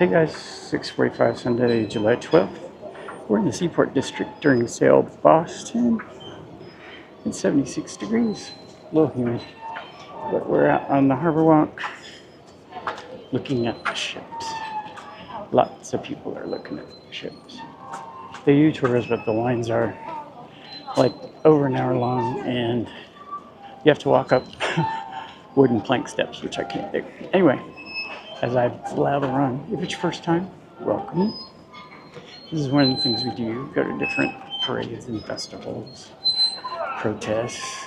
Hey guys, 6:45 Sunday, July 12th. We're in the Seaport district during the sale of Boston. It's 76 degrees, a little humid. But we're out on the Harborwalk looking at the ships. Lots of people are looking at the ships. They do tours, but the lines are like over an hour long and you have to walk up wooden plank steps, which I can't do. Anyway, as I lather on, if it's your first time, welcome. This is one of the things we do, go to different parades and festivals, protests,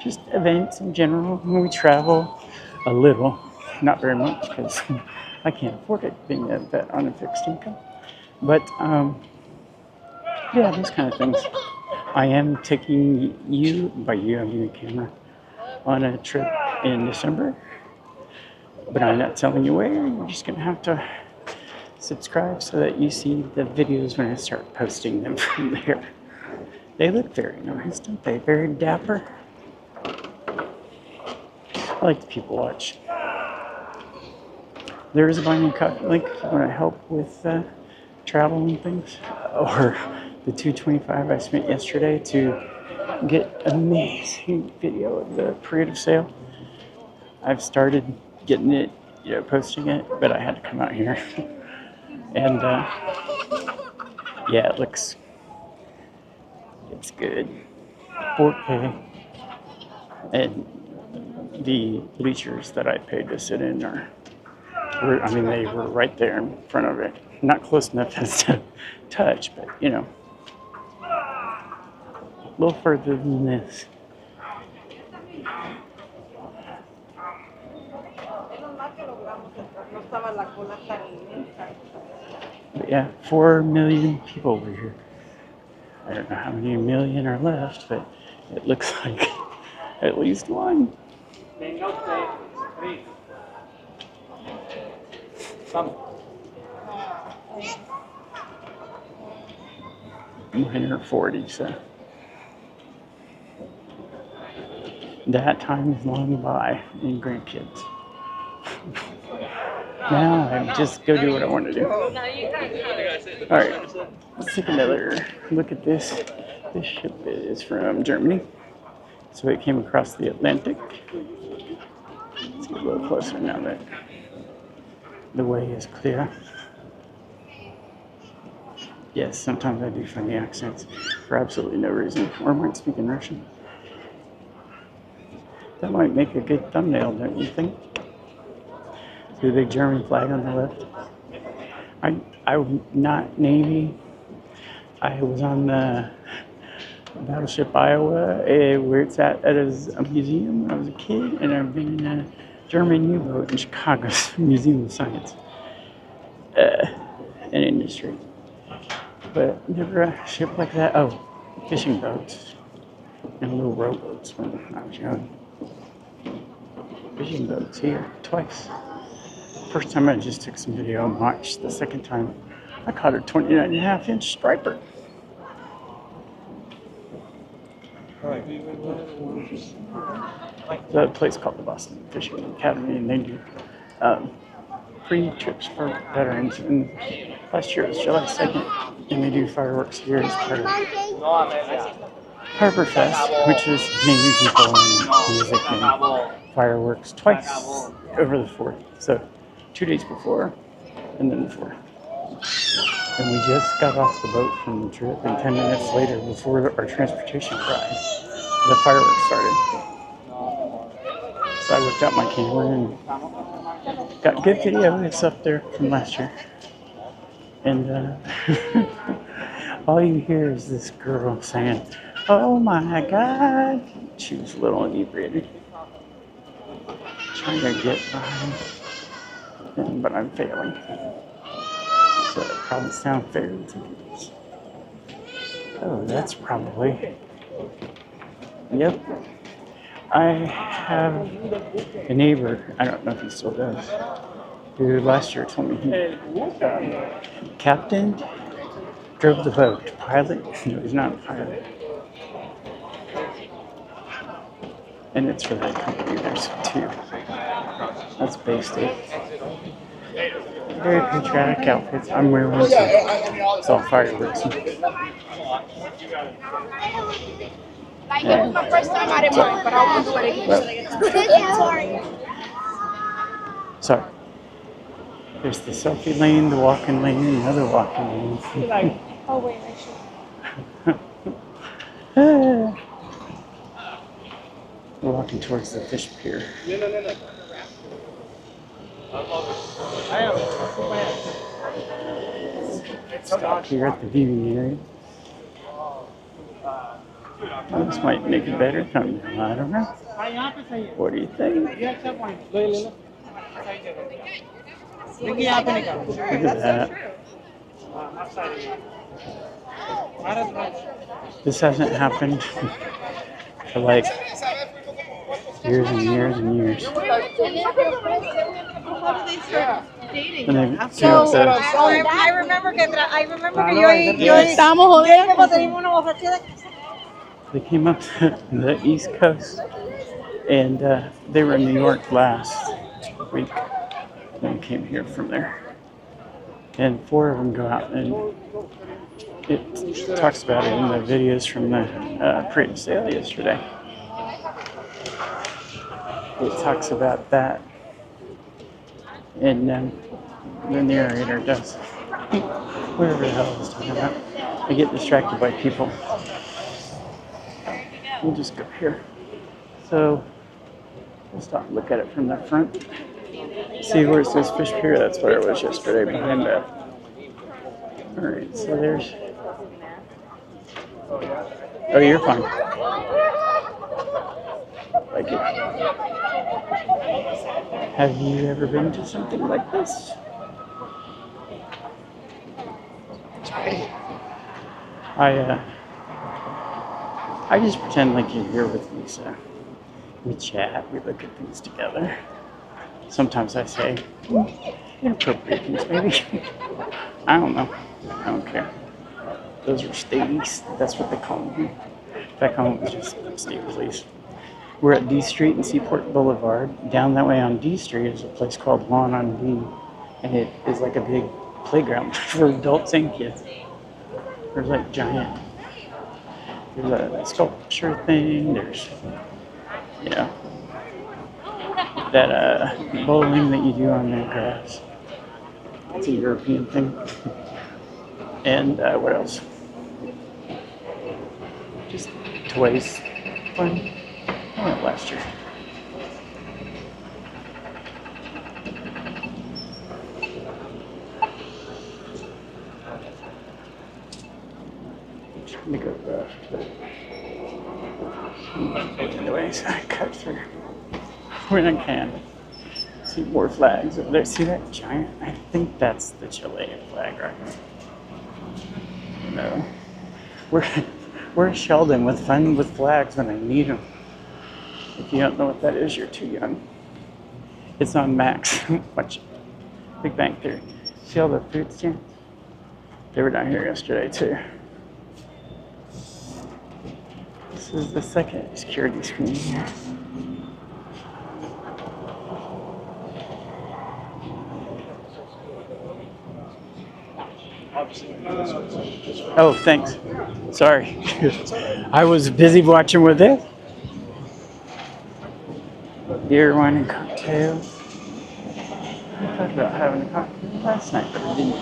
just events in general. When we travel a little, not very much because I can't afford it being a vet on a fixed income. But yeah, these kind of things. I am taking you, by you I mean the camera, on a trip in December. But I'm not telling you where, you're just gonna have to subscribe so that you see the videos when I start posting them from there. They look very nice, don't they? Very dapper. I like the people watch. There is a buy me coffee link if you want to help with travel and things, or the $2.25 I spent yesterday to get an amazing video of the parade of sale. I've started getting it, posting it, but I had to come out here, and yeah, it's good, 4K, and the bleachers that I paid to sit in they were right there in front of it. Not close enough as to touch, but a little further than this. But yeah, 4 million people over here. I don't know how many million are left, but it looks like at least one. 140, so that time is long by in grandkids. Now I just go do what I want to do. Alright, let's take another look at this. This ship is from Germany, so it came across the Atlantic. Let's get a little closer now that the way is clear. Yes, sometimes I do funny accents for absolutely no reason, or might speak in Russian. That might make a good thumbnail, don't you think? See the big German flag on the left? I'm not Navy. I was on the Battleship Iowa, where it's at as a museum when I was a kid, and I've been in a German U-boat in Chicago's Museum of Science and Industry. But never a ship like that. Oh, fishing boats and little rowboats when I was young. Fishing boats here twice. First time I just took some video and watched. The second time I caught a 29.5-inch striper. There's a place called the Boston Fishing Academy, and they do free trips for veterans. And last year it was July 2nd, and they do fireworks here as part of Harbor Fest, which is Navy people and music and fireworks twice over the 4th. So 2 days before, and then the 4th. And we just got off the boat from the trip, and 10 minutes later, before our transportation ride, the fireworks started. So I whipped out my camera and got good video. It's up there from last year. And all you hear is this girl saying, "Oh my God." She was a little inebriated. Trying to get behind them, but I'm failing. So it probably sounds fair to you. Oh, that's probably. Yep. I have a neighbor, I don't know if he still does, who last year told me he captained, drove the boat. Pilot? No, he's not a pilot. And it's for that company. There's two. That's Bay State. Very patriotic outfits. I'm wearing one too. It's all fireworks. This is my first time at it, but I won't do it again. Sorry. There's the selfie lane, the walking lane, and another walking lane. Oh wait, I We're walking towards the fish pier. Stop here at the viewing area. Well, this might make it better. I don't know. What do you think? Look at that. This hasn't happened for like years and years and years. How did they start dating? I remember que yo Estábamos jodiendo. They came up to the East Coast, and they were in New York last week. Then came here from there, and 4 of them go out, and it talks about it in the videos from the parade of sail yesterday. It talks about that, and then the narrator does. Whatever the hell I was talking about. I get distracted by people. We'll just go here. So we'll stop and look at it from the front. See where it says fish pier? That's where it was yesterday behind that. Alright, so there's. Oh, you're fine. Like it. Have you ever been to something like this? I just pretend like you're here with me, so we chat, we look at things together. Sometimes I say inappropriate things, maybe. I don't know. I don't care. Those are stays. That's what they call them here. Back home, it was just state police. We're at D Street and Seaport Boulevard. Down that way on D Street is a place called Lawn on D, and it is like a big playground for adults and kids. There's like giant. There's a sculpture thing. There's, you know, that bowling that you do on the grass. It's a European thing. And what else? Just toys. Fun. I went last year. I'm trying to go left, but anyways, I cut through when I can. See more flags over there. See that giant? I think that's the Chilean flag, right? No. Where's Sheldon with fun with flags when I need them? If you don't know what that is, you're too young. It's on Max. Watch Big Bang Theory. See all the food stands? They were down here yesterday too. This is the second security screen here. Oh, thanks. Sorry. I was busy watching with this. Beer, wine, and cocktails. I thought about having a cocktail last night, but I didn't.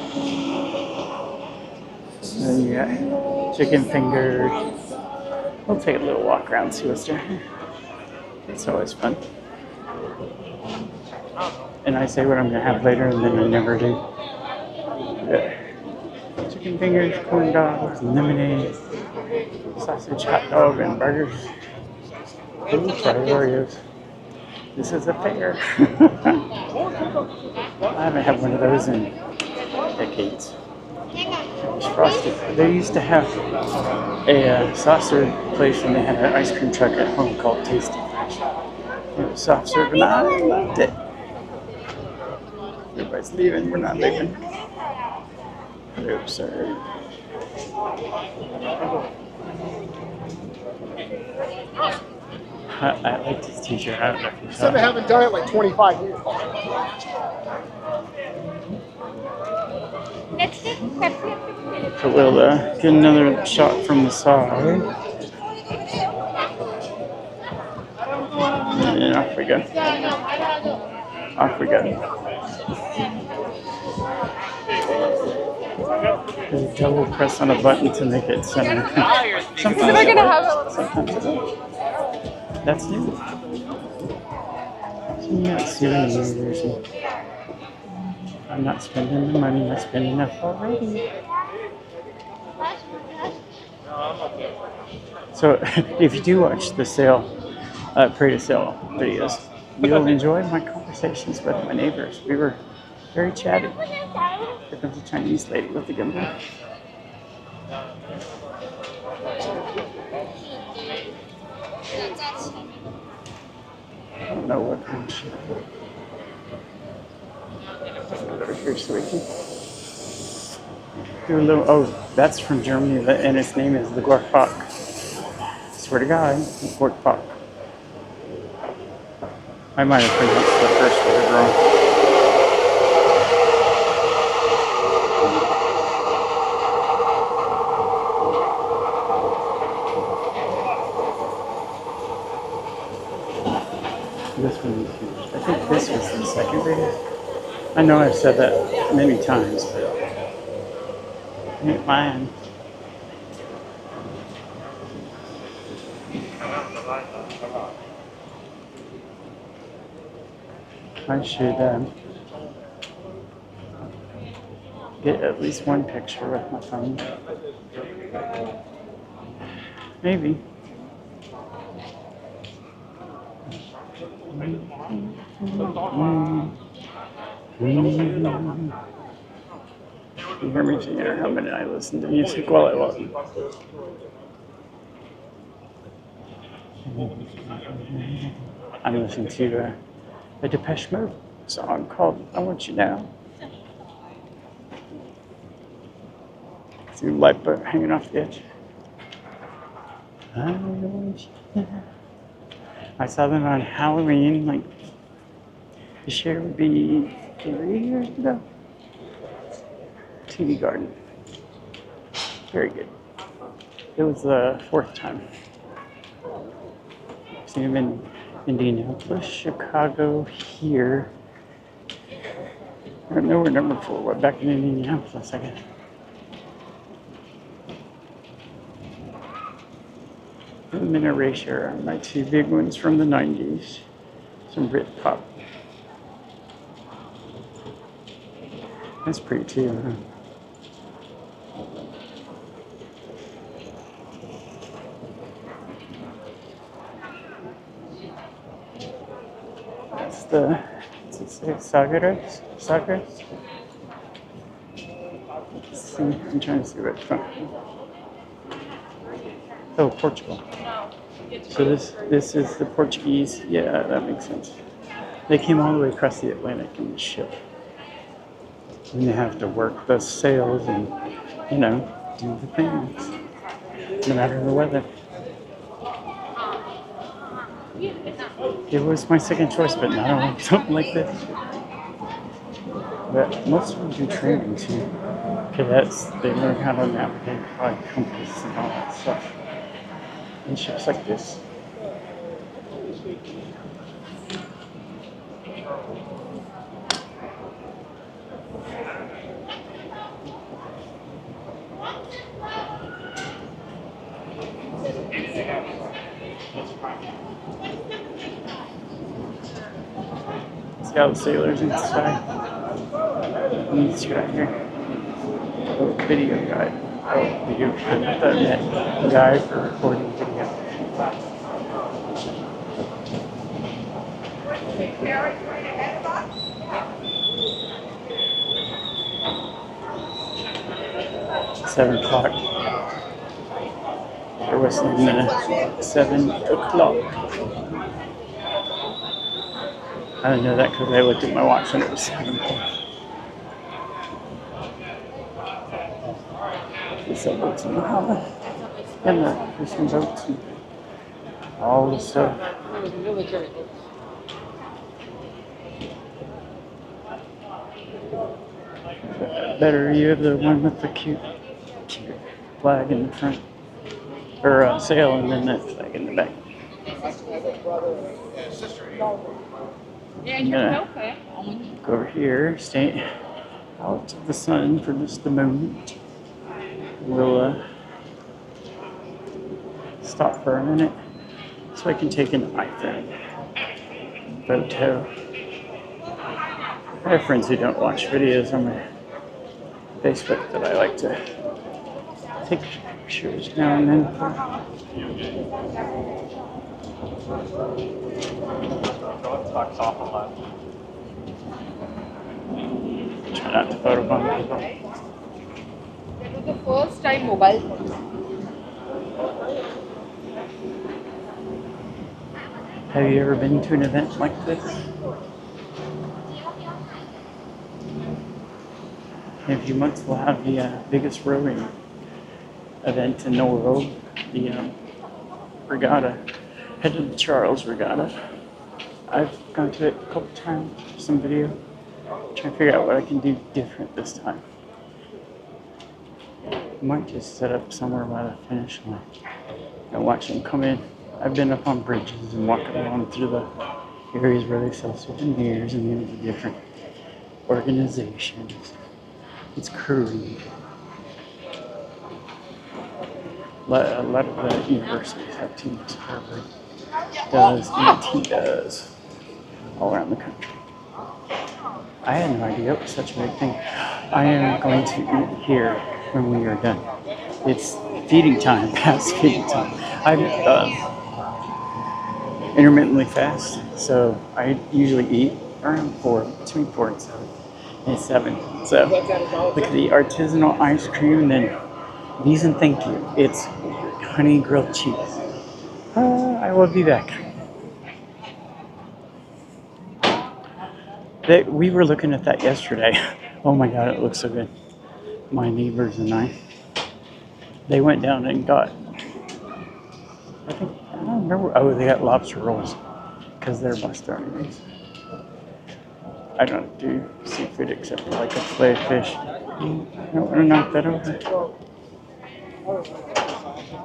And then you got chicken fingers. We'll take a little walk around, see what's down here. It's always fun. And I say what I'm going to have later, and then I never do. Yeah. Chicken fingers, corn dogs, lemonade, sausage, hot dog, and burgers. Ooh, fried Oreos. This is a fair. I haven't had one of those in decades. It's frosted. They used to have a soft serve place, and they had an ice cream truck at home called Tasty Fresh. It was soft serve, and I loved it. Everybody's leaving. We're not leaving. Oops, sorry. I like this t-shirt. I don't know if you saw it. I haven't done it like 25 years. So we'll get another shot from the side. And off we go. Off we go. There's a double press on a button to make it center. Sometimes it works. Sometimes it works. That's new. So yeah, souvenirs. I'm not spending the money. I spend enough already. So if you do watch the sale, pray to sale videos, you'll enjoy my conversations with my neighbors. We were very chatty. Here comes a Chinese lady with a gimbal. I don't know what kind of shit. Over here so we can do a little. Oh, that's from Germany, and its name is the Gorfak. Swear to God, Gorfak. I might have pronounced the first word wrong. This one is huge. I think this was the second biggest. I know I've said that many times, but it ain't mine. I should get at least one picture with my phone. Maybe. You hear me thinking, how many I listen to music while I walk. I'm listening to a Depeche Mode song called I Want You Now. See the lifeboat hanging off the edge. I want you now. I saw them on Halloween, like this year would be 3 years ago. TV Garden. Very good. It was the 4th time. I've seen them in Indianapolis, Chicago, here. I don't know where number 4 was, back in Indianapolis, I guess. Them and Erasure are my 2 big ones from the 90s. Some Britpop. That's pretty too, huh? That's the, what's it say, Sagres? Sagres? Let's see, I'm trying to see what it's from. Oh, Portugal. So this is the Portuguese, yeah, that makes sense. They came all the way across the Atlantic in the ship. And they have to work the sails and, you know, do the things, no matter the weather. It was my second choice, but not on something like this. But most of them do training too. Cadets, they learn how to navigate by compass and all that stuff. In ships like this. See all the sailors inside. These right here. Oh, video guide. Oh, video guide. I thought that guy for recording video. Seven o'clock. They're whistling the 7 o'clock. I didn't know that because I looked at my watch and it was 7 o'clock. They sell boats in the harbor. And the fishing boats and all the stuff. better. You have the one with the cute flag in the front, or sail, and then that flag in the back. I'm gonna go over here, stay out of the sun for just a moment. We'll stop for a minute so I can take an iPhone photo. I have friends who don't watch videos on my Facebook that I like to take pictures now and then. Try not to photobomb people. That was the first time mobile phone. Have you ever been to an event like this? In a few months we'll have the biggest rowing event in the world, the regatta, head of the Charles Regatta. I've gone to it a couple times for some video, trying to figure out what I can do different this time. I might just set up somewhere by the finish line and watch them come in. I've been up on bridges and walking along through the areas where they sell souvenirs and the different organizations. It's cruising. A lot of the universities have teams. Harvard does, MIT does, all around the country. I had no idea it was such a big thing. I am going to eat here when we are done. It's feeding time, past feeding time. I'm intermittently fast, so I usually eat around 4, between 4 and 7. And it's 7. So look at the artisanal ice cream, and then these and thank you. It's honey grilled cheese. I will be back. We were looking at that yesterday. Oh my god, it looks so good. My neighbors and I. They went down and got, I don't remember, oh, they got lobster rolls because they're Bostonians. I don't do seafood except for like a fillet of fish. I don't want to knock that over.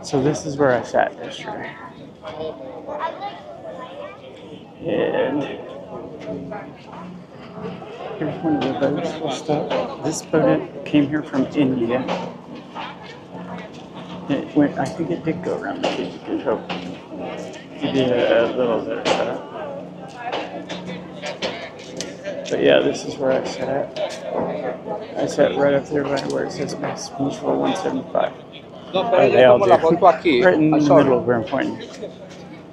So this is where I sat yesterday. And here's one of the boats we'll stop. This boat came here from India. It went, I think it did go around the Cape of Good Hope. It did a little bit of setup. But yeah, this is where I sat. I sat right up there by where it says Mass Mutual 175. They all do. Right in the middle of where I'm pointing.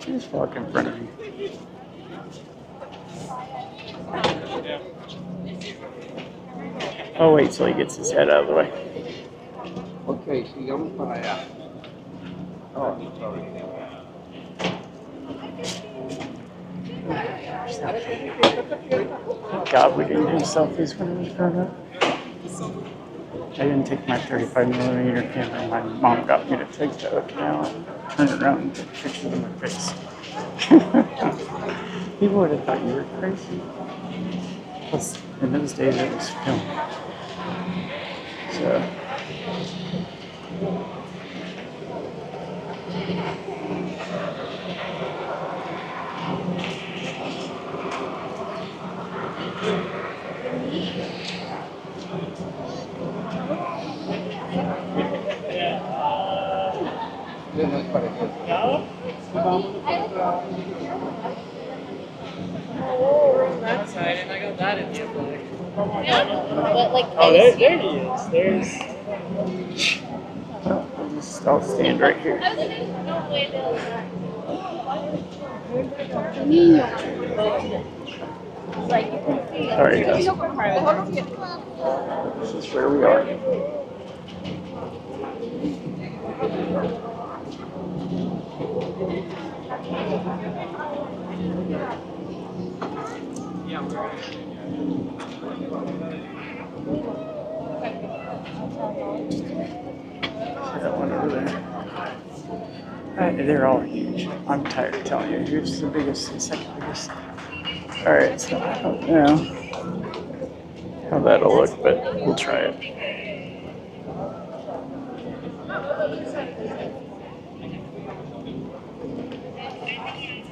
Just walk in front of me. I'll wait till he gets his head out of the way. Okay, sigamos para allá. Oh, sorry. Thank God we didn't do selfies when it was grown up. I didn't take my 35mm camera. My mom got me to take that up now and turn it around and take pictures of my face. People would have thought you were crazy. Plus, in those days it was film. So. That side, and I got that in the flag. But like, Oh, there he is. There's. I'll stand right here. Sorry, guys. This is where we are. That one over there. They're all huge. I'm tired of telling you. Here's the biggest and second biggest. Alright, so I don't know. how that'll look, but we'll try it.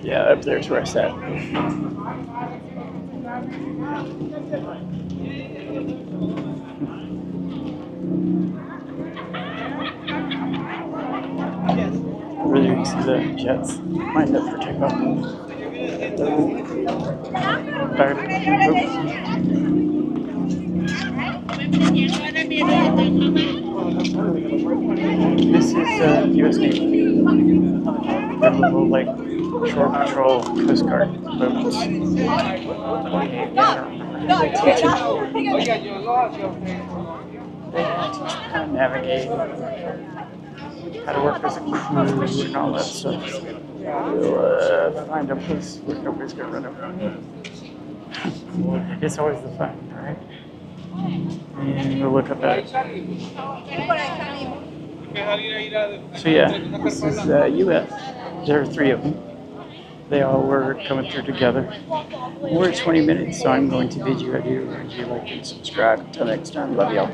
Yeah, up there's where I sat. Really, you can see the jets lined up for takeoff. This is U.S. Navy. They're little like shore patrol Coast Guard boats. 28, I don't remember. They teach you how to navigate, how to work as a crew, and all that stuff. We'll find a place where nobody's gonna run over. It's always the fun, right? And we'll look up at it. So yeah, this is US. There are 3 of them. They all were coming through together. We're at 20 minutes, so I'm going to bid you adieu. If you like and subscribe. Until next time, love y'all.